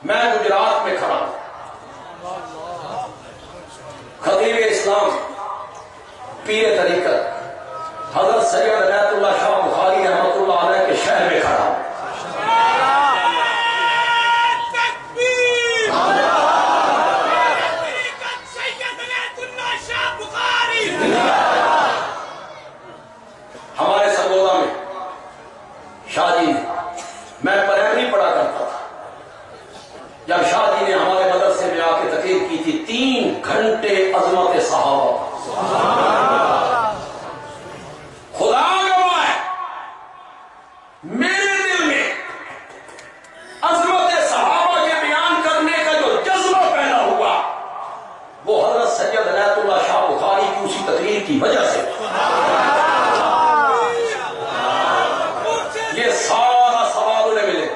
میں گجرات میں کھڑا ہوں، خطیب اسلام پیر طریقت حضرت سید عنایت اللہ شاہ بخاری رحمۃ اللہ علیہ کے شہر میں کھڑا ہوں۔ ہمارے سرگودا میں شاہ جی میں پرائمری پڑھا کرتا تھا، جب شاہ جی نے ہمارے مدرسے میں آ کے تقریر کی تھی 3 گھنٹے عظمت صحابہ، خدا گواہ ہے میرے دل میں عظمت صحابہ کے بیان کرنے کا جو جذبہ پیدا ہوا وہ حضرت سید عنایت اللہ شاہ بخاری کی اسی تقریر کی وجہ سے۔ یہ سارا سوال انہیں ملے،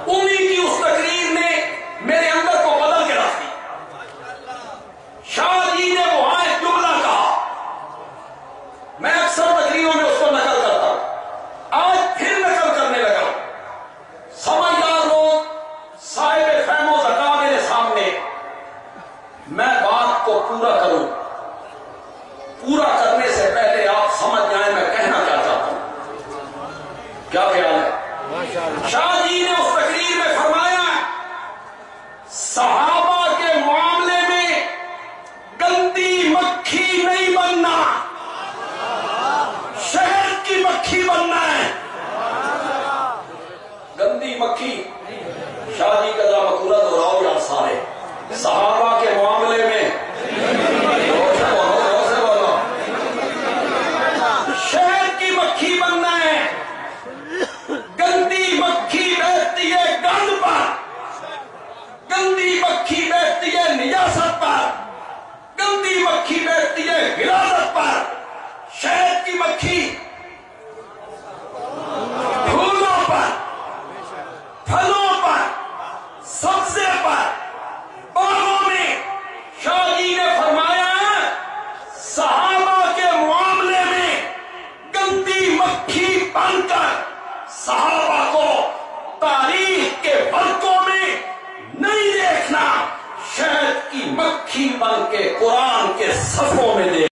انہی کی اس تقریر نے میرے اندر کو بدل کے رکھ دی۔ شاہ جی نے وہاں ایک جملہ کہا، میں اکثر تقریروں میں اس کو نقل کرتا ہوں، آج پھر نقل کرنے لگا۔ سمجھدار لوگ صاحب فہم و ذکا میرے سامنے، میں بات کو پورا کروں، پورا کرنے سے پہلے آپ سمجھ جائیں میں کہنا کیا چاہتا ہوں۔ کیا خیال ہے؟ شاہ جی نے اس تقریر میں فرمایا صحابہ کے معاملے میں گندی مکھی نہیں بننا، شہد کی مکھی بننا ہے۔ گندی مکھی، شاہ جی کا مقولہ دہراؤ یار سارے، صحابہ کے معاملے میں شہد کی مکھی بننا ہے۔ گندی مکھی بیٹھتی ہے گند پر، گندی مکھی بیٹھتی ہے نجاست پر، گندی مکھی بیٹھتی ہے غلاظت پر۔ شہد کی مکھی پھولوں پر، پھلوں پر، سبزے پر، باغوں میں۔ شاہ جی نے فرمایا صحابہ کے معاملے میں گندی مکھی بن کر صحابہ کو تاریخ کے ورقوں میں نہیں دیکھنا، شہد کی مکھی بن کے قرآن کے صفوں میں دیکھنا۔